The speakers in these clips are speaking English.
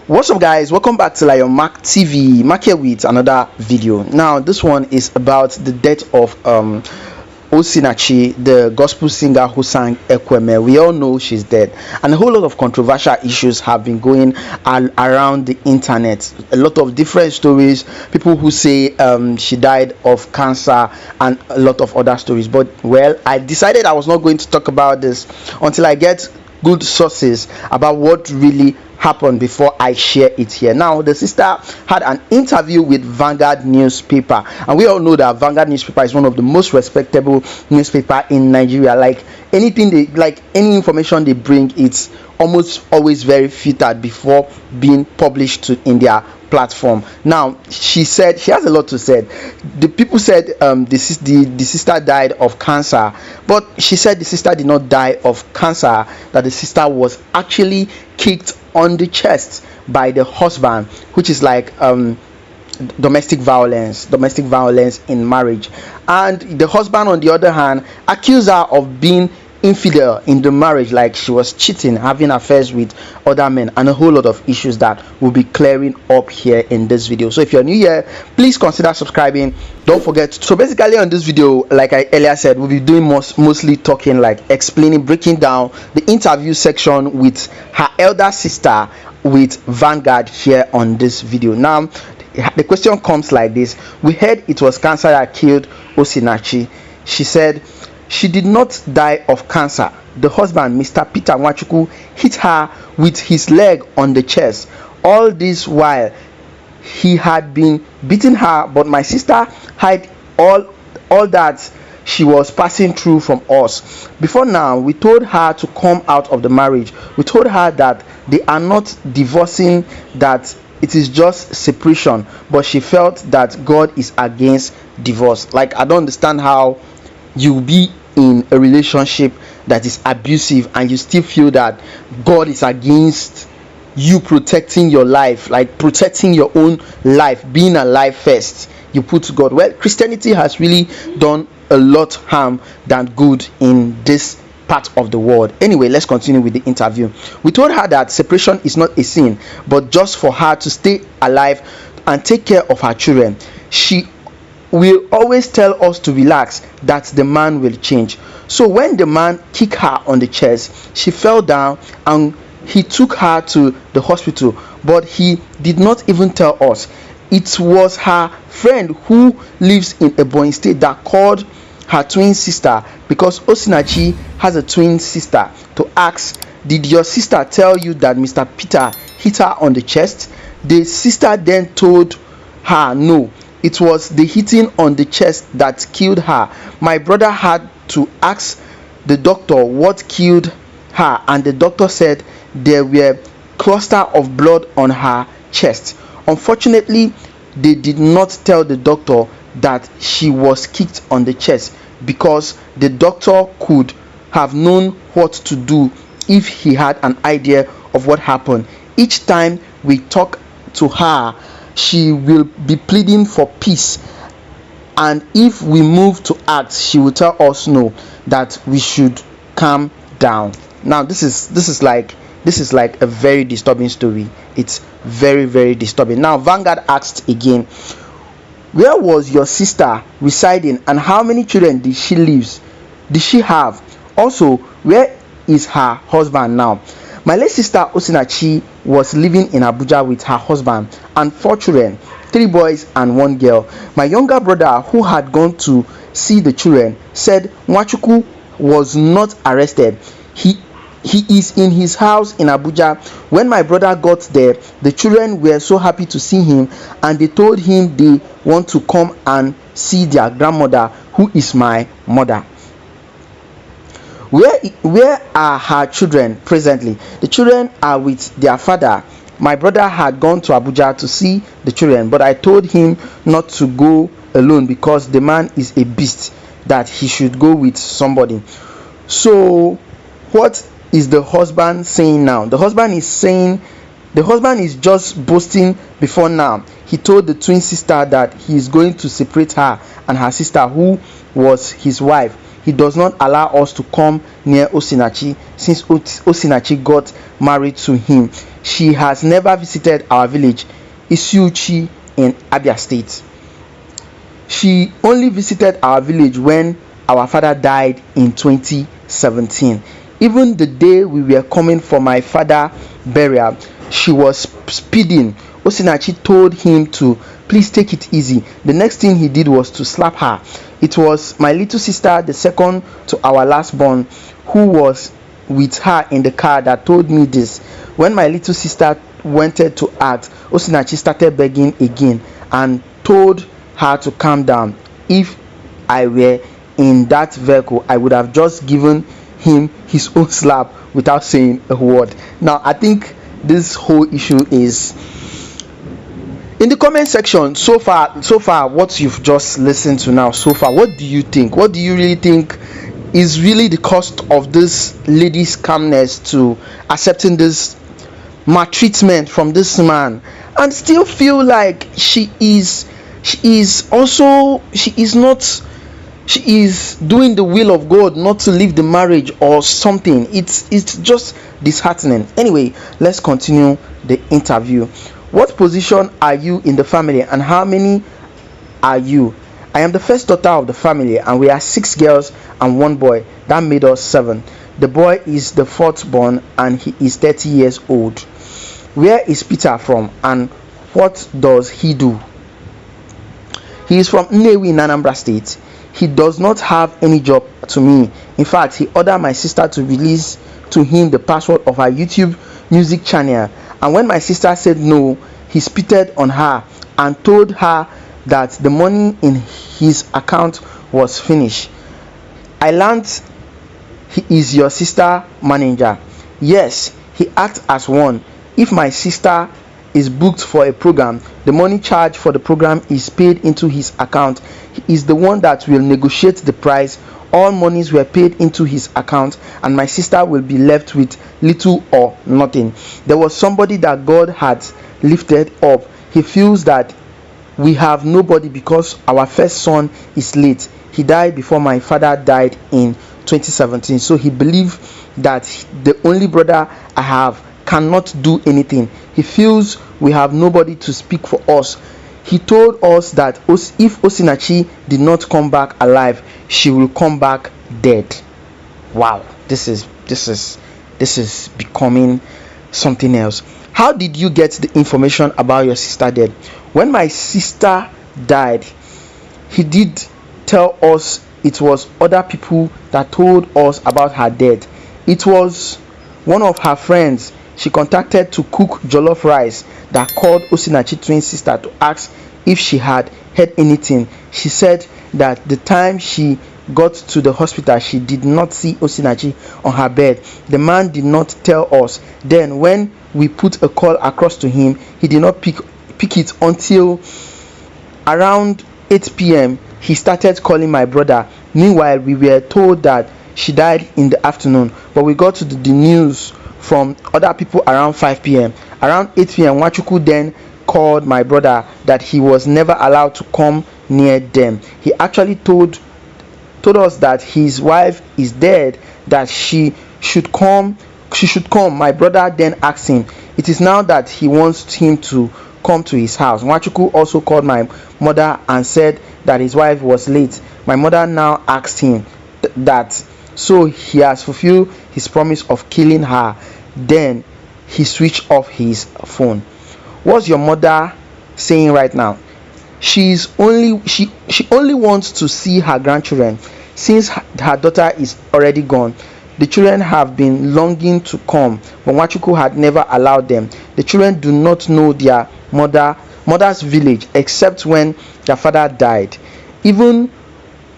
What's up, guys? Welcome back to Lion Mark TV. Mark here with another video. Now this one is about the death of Osinachi, the gospel singer who sang Ekweme. We all know she's dead, and a whole lot of controversial issues have been going around the internet. A lot of different stories, people who say she died of cancer, and a lot of other stories. But well, I decided I was not going to talk about this until I get good sources about what really happened before I share it here. Now the sister had an interview with Vanguard newspaper, and we all know that Vanguard newspaper is one of the most respectable newspaper in Nigeria. Like any information they bring, it's almost always very filtered before being published in their platform. Now she said she has a lot to say. The people said the sister died of cancer, but she said the sister did not die of cancer, that the sister was actually kicked on the chest by the husband, which is like domestic violence in marriage. And the husband, on the other hand, accused her of being infidel in the marriage, like she was cheating, having affairs with other men, and a whole lot of issues that we'll be clearing up here in this video. So if you're new here, please consider subscribing. Don't forget. So basically on this video, like I earlier said, we'll be doing mostly talking, like explaining, breaking down the interview section with her elder sister with Vanguard here on this video. Now the question comes like this: we heard it was cancer that killed Osinachi. She said she did not die of cancer. The husband, Mr. Peter Nwachukwu, hit her with his leg on the chest. All this while he had been beating her, but my sister hid all that she was passing through from us. Before now, we told her to come out of the marriage. We told her that they are not divorcing, that it is just separation, but she felt that God is against divorce. Like, I don't understand how you be in a relationship that is abusive and you still feel that God is against you protecting your life, like protecting your own life, being alive first. You put God. Well, Christianity has really done a lot harm than good in this part of the world. Anyway, let's continue with the interview. We told her that separation is not a sin, but just for her to stay alive and take care of her children. She will always tell us to relax, that the man will change. So when the man kicked her on the chest, she fell down and he took her to the hospital, but he did not even tell us. It was her friend who lives in Ebonyi State that called her twin sister, because Osinachi has a twin sister, to ask, did your sister tell you that Mr. Peter hit her on the chest? The sister then told her no, it was the hitting on the chest that killed her. My brother had to ask the doctor what killed her, and the doctor said there were cluster of blood on her chest. Unfortunately, they did not tell the doctor that she was kicked on the chest, because the doctor could have known what to do if he had an idea of what happened. Each time we talk to her, she will be pleading for peace, and if we move to act, she will tell us no, that we should calm down. Now this is like a very disturbing story. It's very, very disturbing. Now Vanguard asked again, where was your sister residing, and how many children did she have? Also, where is her husband now? My late sister Osinachi was living in Abuja with her husband and 4 children, 3 boys and 1 girl. My younger brother, who had gone to see the children, said Nwachukwu was not arrested. He is in his house in Abuja. When my brother got there, the children were so happy to see him, and they told him they want to come and see their grandmother, who is my mother. Where are her children presently? The children are with their father. My brother had gone to Abuja to see the children, but I told him not to go alone because the man is a beast, that he should go with somebody. So what is the husband saying now? The husband is just boasting before now. He told the twin sister that he is going to separate her and her sister, who was his wife. he does not allow us to come near Osinachi since Osinachi got married to him. She has never visited our village, Isuchi, in Abia State. She only visited our village when our father died in 2017. Even the day we were coming for my father's burial, she was speeding. Osinachi told him to please take it easy. The next thing he did was to slap her. It was my little sister, the second to our last born, who was with her in the car, that told me this. When my little sister wanted to act, Osinachi started begging again and told her to calm down. If I were in that vehicle, I would have just given him his own slap without saying a word. Now, I think this whole issue is in the comment section. So far what you've just listened to now, so far, what do you think? What do you really think is really the cost of this lady's calmness to accepting this maltreatment from this man, and still feel like she is doing the will of God, not to leave the marriage or something? It's just disheartening. Anyway, let's continue the interview. What position are you in the family, and how many are you? I am the first daughter of the family, and we are 6 girls and 1 boy. That made us 7. The boy is the 4th born, and he is 30 years old. Where is Peter from, and what does he do? He is from Nnewi in Anambra State. He does not have any job to me. In fact, he ordered my sister to release to him the password of her YouTube music channel, and when my sister said no, he spitted on her and told her that the money in his account was finished. I learned he is your sister manager. Yes, he acts as one. If my sister is booked for a program, the money charged for the program is paid into his account. He is the one that will negotiate the price. All monies were paid into his account, and my sister will be left with little or nothing. There was somebody that God had lifted up. He feels that we have nobody because our first son is late. He died before my father died in 2017. So he believes that the only brother I have cannot do anything. He feels we have nobody to speak for us. He told us that if Osinachi did not come back alive, she will come back dead. Wow, this is becoming something else. How did you get the information about your sister dead? When my sister died, he did tell us it was other people that told us about her death. It was one of her friends she contacted to cook jollof rice that called Osinachi twin sister to ask if she had heard anything. She said that the time she got to the hospital, she did not see Osinachi on her bed. The man did not tell us. Then when we put a call across to him, he did not pick it until around 8 p.m. He started calling my brother. Meanwhile, we were told that she died in the afternoon, but we got to the news from other people around 5 p.m. Around 8 p.m. Nwachukwu then called my brother that he was never allowed to come near them. He actually told us that his wife is dead, that she should come. My brother then asked him, it is now that he wants him to come to his house. Nwachukwu also called my mother and said that his wife was late. My mother now asked him that so he has fulfilled his promise of killing her. Then he switched off his phone. What's your mother saying right now? She only wants to see her grandchildren since her daughter is already gone. The children have been longing to come, but Nwachukwu had never allowed them. The children do not know their mother's village except when their father died. Even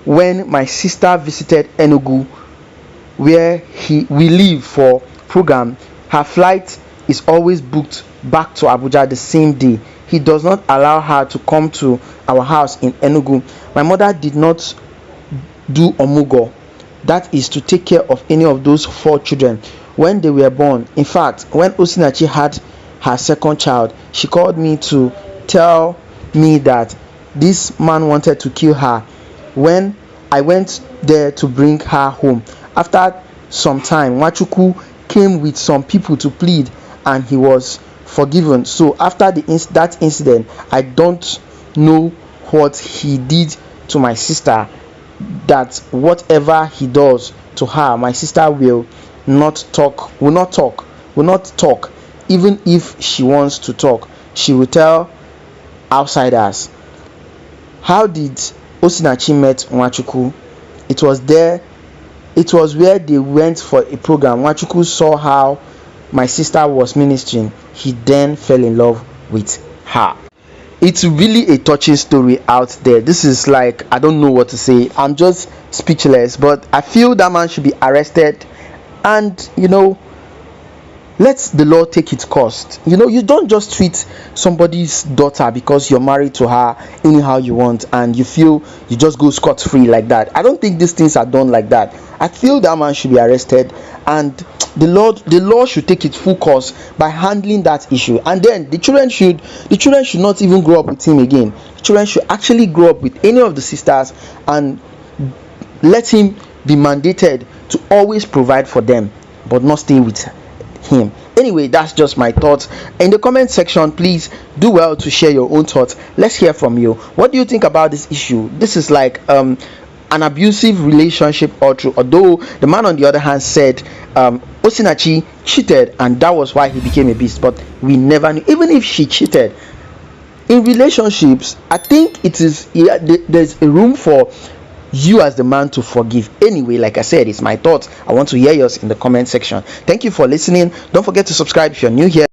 when my sister visited Enugu, where we live for program, her flight is always booked back to Abuja the same day. He does not allow her to come to our house in Enugu. My mother did not do omugo, that is to take care of any of those 4 children when they were born. In fact, when Osinachi had her second child, she called me to tell me that this man wanted to kill her. When I went there to bring her home. After some time, Nwachukwu came with some people to plead, and he was forgiven. So after that incident, I don't know what he did to my sister, that whatever he does to her, my sister will not talk, even if she wants to talk. She will tell outsiders. How did Osinachi met Nwachukwu? It was where they went for a program. Nwachukwu saw how my sister was ministering. He then fell in love with her. It's really a touching story out there. This is like, I don't know what to say. I'm just speechless. But I feel that man should be arrested, and let the law take its course. You don't just treat somebody's daughter because you're married to her anyhow you want, and you feel you just go scot-free like that. I don't think these things are done like that. I feel that man should be arrested, and the law should take its full course by handling that issue. And then the children should not even grow up with him again. The children should actually grow up with any of the sisters, and let him be mandated to always provide for them, but not stay with him. Anyway, that's just my thoughts. In the comment section, please do well to share your own thoughts. Let's hear from you. What do you think about this issue? This is like an abusive relationship all through, although the man on the other hand said Osinachi cheated and that was why he became a beast. But we never knew. Even if she cheated, in relationships, I think there's a room for you as the man to forgive. Anyway, like I said, it's my thoughts. I want to hear yours in the comment section. Thank you for listening. Don't forget to subscribe if you're new here.